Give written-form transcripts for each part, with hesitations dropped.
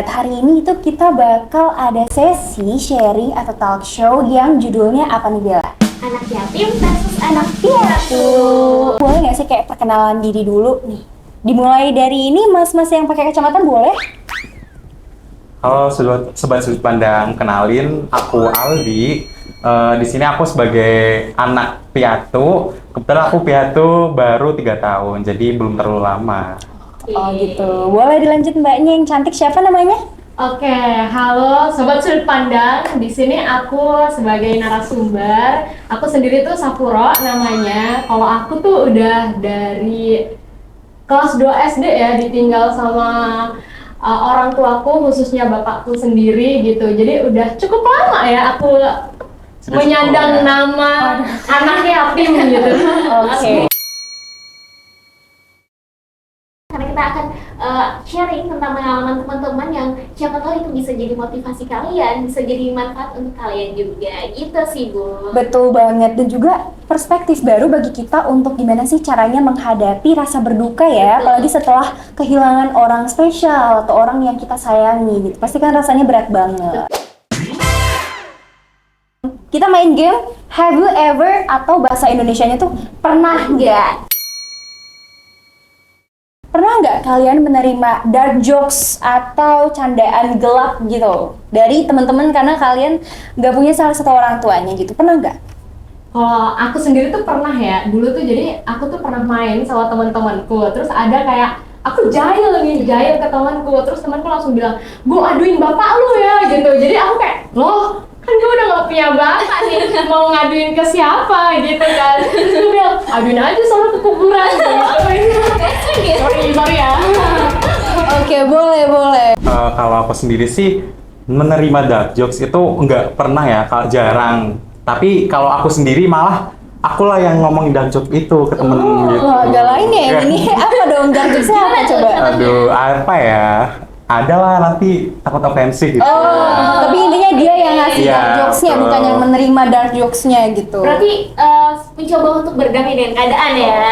hari ini itu kita bakal ada sesi sharing atau talk show yang judulnya apa nih Bella? Anak yatim versus anak Piatu. Boleh nggak sih kayak perkenalan diri dulu nih? Dimulai dari ini mas-mas yang pakai kacamata boleh? Halo sobat sudut pandang, kenalin aku Aldi. Di sini aku sebagai anak piatu. Kebetulan aku piatu baru 3 tahun, jadi belum terlalu lama. Oh gitu. Boleh dilanjut mbaknya yang cantik, siapa namanya? Oke, halo sobat sudut pandang. Di sini aku sebagai narasumber. Aku sendiri tuh Sapuro namanya. Kalau aku tuh udah dari kelas 2 SD ya, ditinggal sama orang tuaku, khususnya bapakku sendiri gitu. Jadi udah cukup lama ya aku menyandang nama anak yatim gitu. Oke. Karena kita akan sharing tentang pengalaman teman-teman yang siapa tahu itu bisa jadi motivasi kalian, bisa jadi manfaat untuk kalian juga, gitu sih Bu. Betul banget, dan juga perspektif baru bagi kita untuk gimana sih caranya menghadapi rasa berduka ya. Betul. Apalagi setelah kehilangan orang spesial atau orang yang kita sayangi gitu. Pasti kan rasanya berat banget. Kita main game Have you ever atau bahasa Indonesianya tuh pernah nggak? Pernah nggak kalian menerima dark jokes atau candaan gelap gitu dari teman-teman karena kalian nggak punya salah satu orang tuanya gitu? Pernah nggak? Kalau aku sendiri tuh pernah ya, dulu tuh jadi aku tuh pernah main sama teman-temanku, terus ada kayak aku jahil ke temanku, terus temanku langsung bilang, "Bu, aduin bapak lu ya," gitu. Jadi aku kayak, "Loh, kan gue udah gak punya bapak nih, mau ngaduin ke siapa gitu kan." Terus gue bilang, "Aduin aja soal ke kuburan," gitu. Sorry ya. Oke, boleh. Kalau aku sendiri sih menerima dark jokes itu nggak pernah ya, jarang. Tapi kalau aku sendiri malah akulah yang ngomongin dark joke itu ke temen gitu. Wah, agak lain ya yang ini. Apa dong dark jokesnya apa coba? Aduh, apa ya? Ada lah, nanti takut ofensif gitu. Tapi intinya dia yang ngasih Iya, dark jokesnya, betul. bukan yang menerima dark jokesnya gitu. Berarti mencoba untuk berdamai dengan keadaan ya.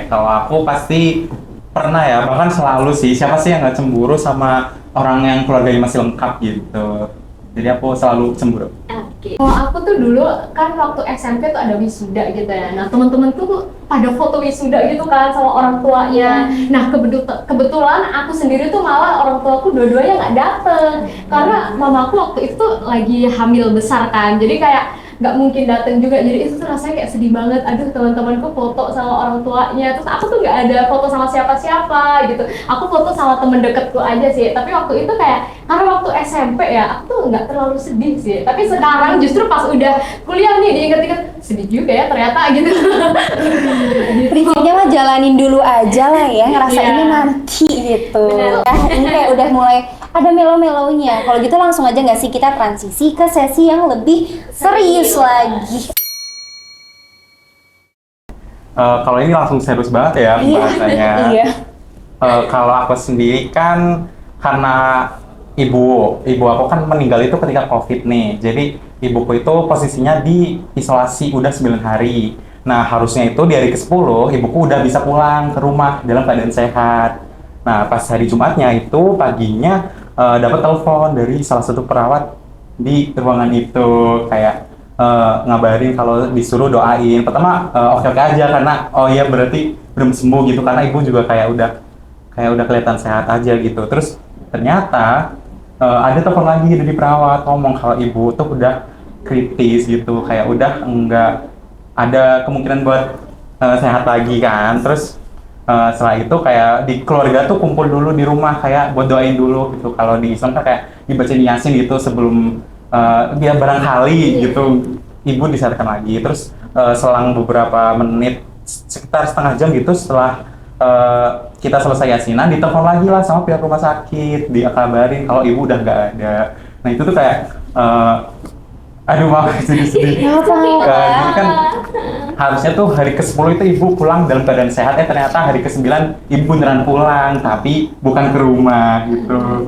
Kalau aku pasti pernah ya, bahkan selalu sih. Siapa sih yang nggak cemburu sama orang yang keluarganya masih lengkap gitu. Jadi aku selalu cemburu. Oke. Kalau aku tuh dulu kan waktu SMP tuh ada wisuda gitu ya. Nah teman-teman tuh pada foto wisuda gitu kan sama orang tuanya. Nah kebetulan aku sendiri tuh malah orang tuaku dua-duanya nggak dateng karena mamaku waktu itu lagi hamil besar kan. Jadi kayak nggak mungkin dateng juga. Jadi itu tuh rasanya kayak sedih banget. Aduh, teman-temanku foto sama orang tuanya. Terus aku tuh nggak ada foto sama siapa-siapa gitu. Aku foto sama temen deketku aja sih. Tapi waktu itu kayak karena waktu SMP ya, aku tuh nggak terlalu sedih sih. Tapi sekarang justru pas udah kuliah nih diinget-inget sedih juga ya ternyata gitu. Prinsipnya mah jalanin dulu aja lah ya, ngerasainnya Iya. nanti gitu. Bener. Nah, ini kayak udah mulai ada melo-melonya. Kalau gitu langsung aja nggak sih kita transisi ke sesi yang lebih serius lagi. Kalau ini langsung serius banget ya bahasanya. Iya. Kalau aku sendiri kan karena ibu aku kan meninggal itu ketika COVID nih. Jadi ibuku itu posisinya di isolasi udah 9 hari. Nah, harusnya itu di hari ke-10 ibuku udah bisa pulang ke rumah dalam keadaan sehat. Nah, pas hari Jumatnya itu paginya dapat telepon dari salah satu perawat di ruangan itu kayak ngabarin kalau disuruh doain. Pertama oke-oke aja karena oh iya berarti belum sembuh gitu, karena ibu juga kayak udah kelihatan sehat aja gitu. Terus ternyata ada telepon lagi dari perawat ngomong kalau ibu tuh udah kritis gitu, kayak udah enggak ada kemungkinan buat sehat lagi kan. Terus setelah itu kayak di keluarga tuh kumpul dulu di rumah kayak buat doain dulu gitu. Kalau di Islam kan kayak dibacain Yasin gitu sebelum biar barangkali gitu ibu disehatkan lagi. Terus selang beberapa menit sekitar setengah jam gitu setelah kita selesai Yasinan, ditelepon lagi lah sama pihak rumah sakit, dia kabarin kalau ibu udah nggak ada. Nah itu tuh kayak aduh maaf sedih-sedih. Jadi kan harusnya tuh hari ke-10 itu ibu pulang dalam keadaan sehat, ternyata hari ke-9 ibu beneran pulang tapi bukan ke rumah gitu.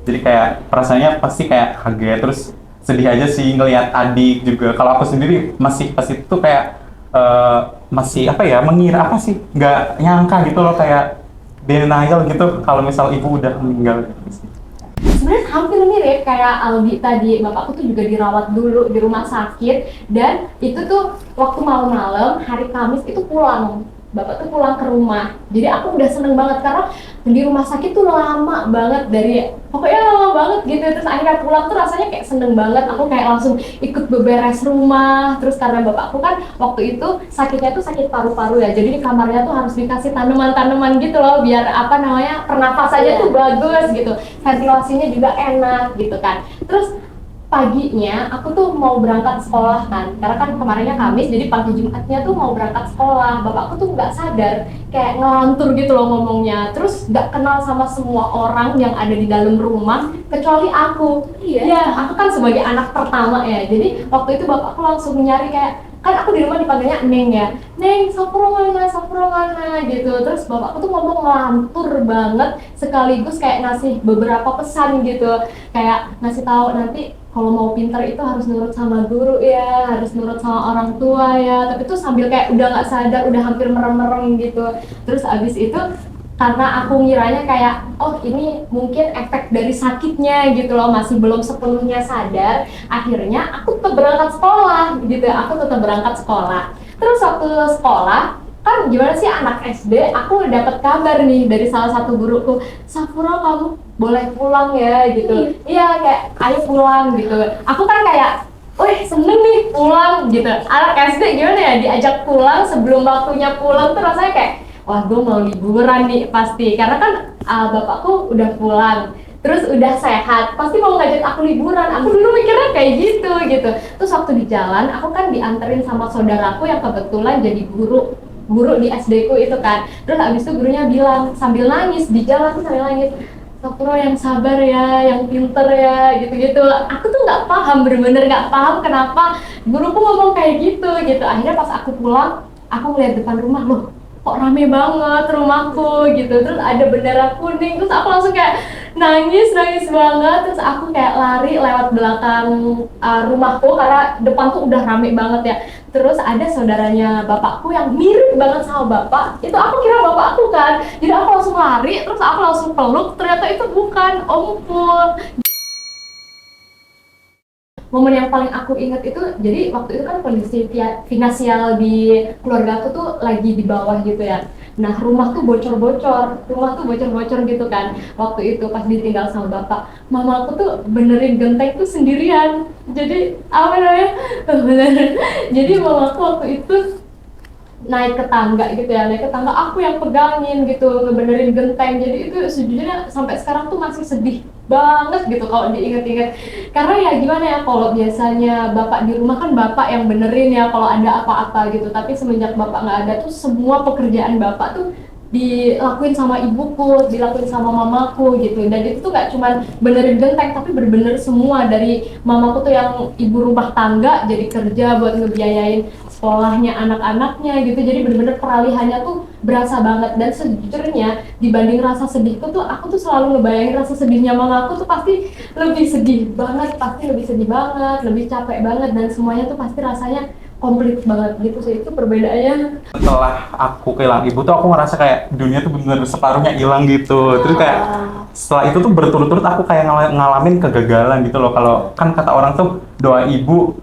Jadi kayak perasaannya pasti kayak kaget, terus sedih aja sih ngelihat adik juga. Kalau aku sendiri masih pas itu kayak masih apa ya, mengira apa sih, nggak nyangka gitu loh, kayak denial gitu kalau misal ibu udah meninggal gitu sih. Sebenarnya hampir mirip kayak Aldi tadi, bapakku tuh juga dirawat dulu di rumah sakit, dan itu tuh waktu malam-malam hari Kamis itu pulang, bapak tuh pulang ke rumah. Jadi aku udah seneng banget karena di rumah sakit tuh lama banget, pokoknya lama banget gitu. Terus akhirnya pulang tuh rasanya kayak seneng banget, aku kayak langsung ikut beberes rumah. Terus karena bapakku kan waktu itu sakitnya tuh sakit paru-paru ya, jadi di kamarnya tuh harus dikasih tanaman-tanaman gitu loh, biar apa namanya, pernafasannya tuh bagus gitu, ventilasinya juga enak gitu kan. Terus paginya aku tuh mau berangkat sekolah kan, karena kan kemarinnya Kamis, jadi pagi Jumatnya tuh mau berangkat sekolah. Bapakku tuh nggak sadar, kayak ngelantur gitu loh ngomongnya, terus nggak kenal sama semua orang yang ada di dalam rumah kecuali aku. Ya, aku kan sebagai anak pertama ya, jadi waktu itu bapakku langsung nyari, kayak kan aku di rumah dipanggilnya Neng ya, Neng, Sapro mana gitu. Terus bapakku tuh ngomong ngelantur banget, sekaligus kayak ngasih beberapa pesan gitu, kayak ngasih tahu nanti kalau mau pinter itu harus nurut sama guru ya, harus nurut sama orang tua ya. Tapi tuh sambil kayak udah nggak sadar, udah hampir merem-merem gitu. Terus abis itu karena aku ngiranya kayak, oh ini mungkin efek dari sakitnya gitu loh, masih belum sepenuhnya sadar. Akhirnya aku tetap berangkat sekolah gitu, Terus waktu sekolah, kan gimana sih anak SD, aku dapat kabar nih dari salah satu guruku, Sapura kamu boleh pulang ya gitu. Iya, kayak ayo pulang gitu. Aku kan kayak, wih seneng nih pulang gitu. Anak SD gimana ya, diajak pulang sebelum waktunya pulang tuh rasanya kayak, wah gue mau liburan nih pasti. Karena kan bapakku udah pulang, terus udah sehat, pasti mau ngajak aku liburan. Aku dulu mikirnya kayak gitu. Terus waktu di jalan, aku kan dianterin sama saudaraku yang kebetulan jadi guru di SD ku itu kan. Terus abis itu gurunya bilang sambil nangis di jalan tuh, sambil nangis, Sapro yang sabar ya, yang pinter ya, gitu-gitu. Aku tuh nggak paham, bener-bener nggak paham kenapa guruku ngomong kayak gitu. Akhirnya pas aku pulang, aku ngeliat depan rumah, loh kok rame banget rumahku gitu. Terus ada bendera kuning, terus aku langsung kayak nangis banget. Terus aku kayak lari lewat belakang rumahku karena depan tuh udah rame banget ya. Terus ada saudaranya bapakku yang mirip banget sama bapak, itu aku kira bapakku kan, jadi aku langsung lari, terus aku langsung peluk, ternyata itu bukan, omku. Momen yang paling aku ingat itu, jadi waktu itu kan kondisi finansial di keluarga aku tuh lagi di bawah gitu ya. Nah rumah tuh bocor-bocor gitu kan. Waktu itu pas ditinggal sama bapak, mama aku tuh benerin genteng tuh sendirian. Jadi apa namanya, jadi mama aku waktu itu naik ke tangga aku yang pegangin gitu, ngebenerin genteng. Jadi itu sejujurnya sampai sekarang tuh masih sedih banget gitu kalau diinget-inget. Karena ya gimana ya, kalau biasanya bapak di rumah kan bapak yang benerin ya kalau ada apa-apa gitu, tapi semenjak bapak nggak ada tuh semua pekerjaan bapak tuh dilakuin sama ibuku, dilakuin sama mamaku gitu. Dan itu tuh gak cuma benerin genteng, tapi bener-bener semua. Dari mamaku tuh yang ibu rumah tangga jadi kerja buat ngebiayain sekolahnya anak-anaknya gitu. Jadi bener-bener peralihannya tuh berasa banget. Dan sejujurnya dibanding rasa sedihku tuh, aku tuh selalu ngebayangin rasa sedihnya mamaku tuh pasti lebih sedih banget, lebih capek banget, dan semuanya tuh pasti rasanya komplit banget gitu sih. Itu perbedaannya. Setelah aku kehilangan ibu tuh aku ngerasa kayak dunia tuh bener-bener separuhnya hilang gitu. Terus kayak setelah itu tuh berturut-turut aku kayak ngalamin kegagalan gitu loh. Kalau kan kata orang tuh doa ibu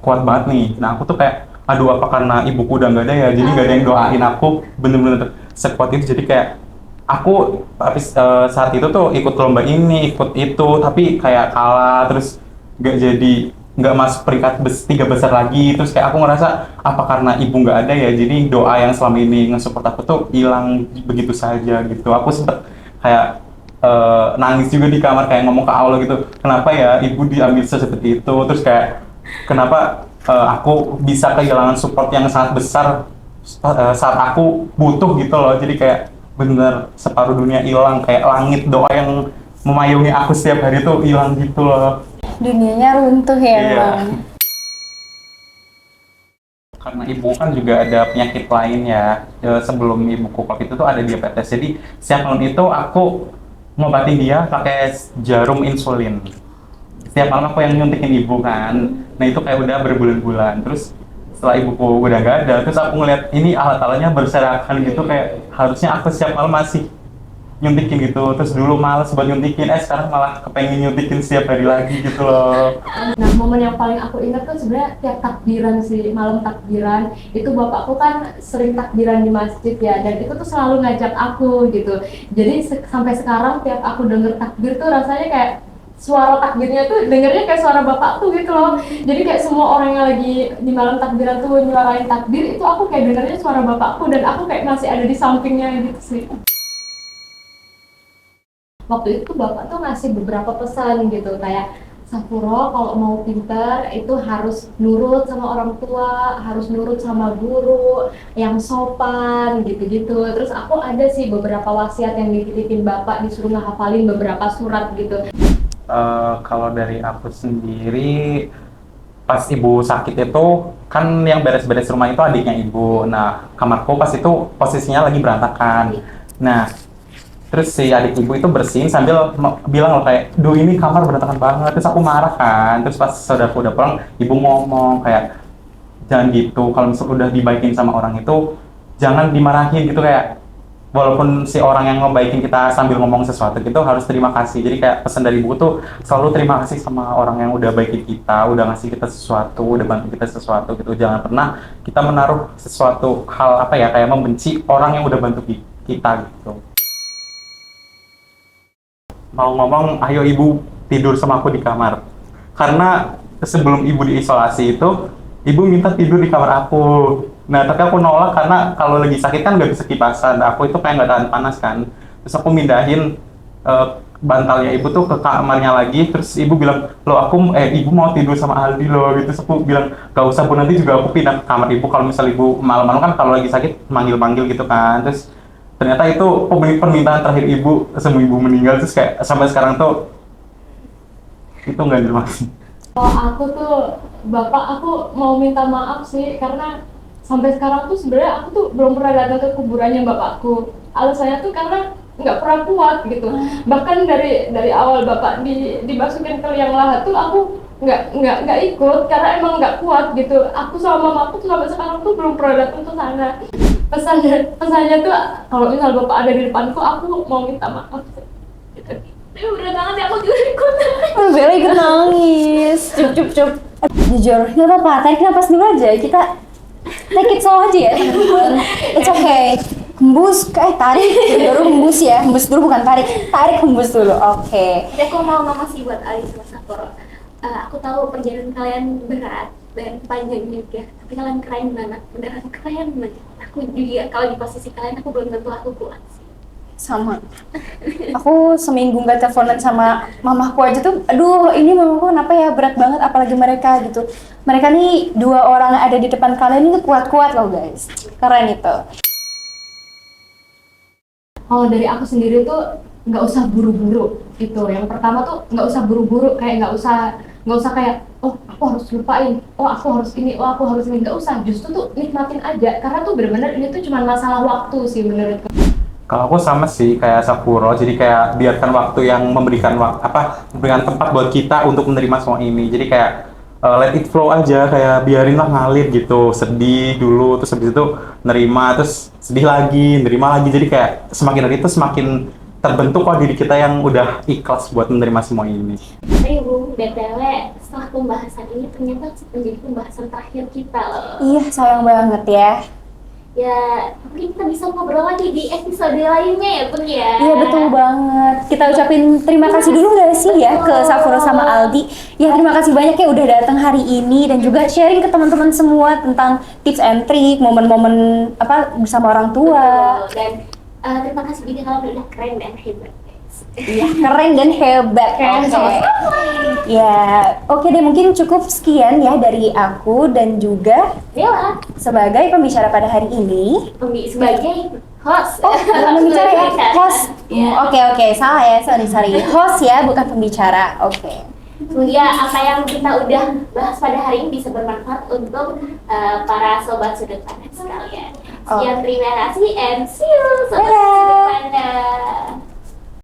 kuat banget nih. Nah aku tuh kayak, aduh apa karena ibuku udah nggak ada ya, jadi nggak ada yang doain aku bener-bener sekuat itu. Jadi kayak aku habis saat itu tuh ikut lomba ini, ikut itu, tapi kayak kalah, terus nggak masuk peringkat 3 besar lagi. Terus kayak aku ngerasa apa karena ibu nggak ada ya, jadi doa yang selama ini nge-support aku tuh hilang begitu saja gitu. Aku sempet kayak nangis juga di kamar, kayak ngomong ke Allah gitu, kenapa ya ibu diambil seperti itu. Terus kayak kenapa aku bisa kehilangan support yang sangat besar saat aku butuh gitu loh. Jadi kayak bener separuh dunia hilang, kayak langit doa yang memayungi aku setiap hari tuh hilang gitu loh. Dunianya runtuh ya. Iya. Karena ibu kan juga ada penyakit lain ya. Sebelum ibuku COVID itu tuh ada diabetes. Jadi setiap malam itu aku ngobatin dia pakai jarum insulin. Setiap malam aku yang nyuntikin ibu kan. Nah itu kayak udah berbulan-bulan. Terus setelah ibuku udah nggak ada, terus aku ngeliat ini alat-alatnya berserakan gitu, kayak harusnya aku setiap malam masih nyuntikin gitu, terus dulu males buat nyuntikin, sekarang malah kepengen nyuntikin setiap hari lagi gitu loh. Nah, momen yang paling aku ingat tuh sebenarnya tiap takbiran sih, malam takbiran itu bapakku kan sering takbiran di masjid ya, dan itu tuh selalu ngajak aku gitu. Jadi sampai sekarang tiap aku denger takbir tuh rasanya kayak suara takbirnya tuh dengernya kayak suara bapakku gitu loh. Jadi kayak semua orang yang lagi di malam takbiran tuh nyuarain takbir, itu aku kayak dengernya suara bapakku dan aku kayak masih ada di sampingnya gitu sih. Waktu itu bapak tuh ngasih beberapa pesan gitu, kayak Safuro kalau mau pintar itu harus nurut sama orang tua, harus nurut sama guru, yang sopan gitu-gitu. Terus aku ada sih beberapa wasiat yang dititipin bapak, disuruh ngehafalin beberapa surat gitu. Kalau dari aku sendiri, pas ibu sakit itu kan yang beres-beres rumah itu adiknya ibu. Nah, kamarku pas itu posisinya lagi berantakan. Nah, terus si adik ibu itu bersihin sambil bilang loh kayak, duh ini kamar berantakan banget. Terus aku marah kan. Terus pas saudaraku udah pulang, ibu ngomong kayak, jangan gitu. Kalau misalnya udah dibaikin sama orang itu, jangan dimarahin gitu kayak. Walaupun si orang yang ngebaikin kita sambil ngomong sesuatu gitu harus terima kasih. Jadi kayak pesan dari ibu tuh selalu terima kasih sama orang yang udah baikin kita, udah ngasih kita sesuatu, udah bantu kita sesuatu gitu. Jangan pernah kita menaruh sesuatu hal apa ya kayak membenci orang yang udah bantu kita gitu. Mau ngomong, ayo ibu tidur sama aku di kamar. Karena sebelum ibu diisolasi itu, ibu minta tidur di kamar aku. Nah, tapi aku nolak karena kalau lagi sakit kan nggak bisa kipasan. Aku itu kayak nggak tahan panas kan. Terus aku mindahin bantalnya ibu tuh ke kamarnya lagi. Terus ibu bilang, ibu mau tidur sama Aldi loh. Gitu. Terus aku bilang, gak usah bu, nanti juga aku pindah ke kamar ibu. Kalau misal ibu malam-malam kan kalau lagi sakit manggil-manggil gitu kan. Terus ternyata itu permintaan terakhir ibu sebelum ibu meninggal. Terus kayak sampai sekarang tuh itu nggak dilupain. Kalau aku tuh bapak, aku mau minta maaf sih karena sampai sekarang tuh sebenarnya aku tuh belum pernah datang ke kuburannya bapakku. Alasannya tuh karena nggak pernah kuat gitu. Bahkan dari awal bapak dimasukin ke liang lahat tuh aku nggak ikut karena emang nggak kuat gitu. Aku sama mamaku tuh sampai sekarang tuh belum pernah datang ke sana. Pesannya tuh kalau misal bapak ada di depanku, aku mau minta maaf gitu. Tapi berat banget ya, aku juga ikut. Bella ikut nangis. Cup. Jujur, nggak apa-apa. Tarik napas dulu aja. Kita take it slow aja ya, teman-teman. It's okay. Hembus, tarik. Baru hembus ya. Hembus dulu bukan tarik. Tarik hembus dulu. Oke. Jadi aku mau ngomong sih buat Ali sama Safuro. Aku tahu perjalanan kalian berat dan panjang juga. Tapi kalian keren banget. Beneran keren banget. Aku juga kalau di posisi kalian aku belum tentu aku kuat sih. Sama. Aku seminggu nggak teleponan sama mamaku aja tuh, aduh ini mamaku kenapa ya berat banget, apalagi mereka gitu. Mereka nih 2 orang ada di depan kalian ini kuat-kuat loh guys. Keren itu. Kalau dari aku sendiri tuh nggak usah buru-buru gitu. Yang pertama tuh nggak usah buru-buru, kayak nggak usah kayak aku harus lupain, aku harus ini, aku harus ini. Nggak usah, justru tuh nikmatin aja karena tuh benar-benar ini tuh cuma masalah waktu sih menurutku. Kalau aku sama sih kayak Safuro, jadi kayak biarkan waktu yang memberikan tempat buat kita untuk menerima semua ini. Jadi kayak let it flow aja, kayak biarinlah ngalir gitu. Sedih dulu, terus habis itu nerima, terus sedih lagi, nerima lagi. Jadi kayak semakin hari itu semakin terbentuk kok diri kita yang udah ikhlas buat menerima semua ini. Tapi Bu, BTW setelah pembahasan ini ternyata menjadi pembahasan terakhir kita loh. Iya, sayang banget ya. Ya, mungkin kita bisa ngobrol lagi di episode lainnya ya Bun ya. Iya betul banget. Kita ucapin terima kasih dulu nggak sih ya ke Safuro sama Aldi. Ya terima kasih banyak ya udah datang hari ini dan juga sharing ke teman-teman semua tentang tips and trick, momen-momen bersama orang tua. Betul. Dan terima kasih juga kalau udah keren dan hebat. Iya, keren dan hebat. Oke. Ya, oke deh, mungkin cukup sekian ya dari aku dan juga Bella sebagai pembicara pada hari ini. sebagai host. Bukan pembicara ya, host. Yeah. Oke, salah ya, sorry. Host ya, bukan pembicara. Oke. Semoga apa yang kita udah bahas pada hari ini bisa bermanfaat untuk para sobat sudut pandang sekalian. Sekian, terima kasih and see you sobat sudut pandang.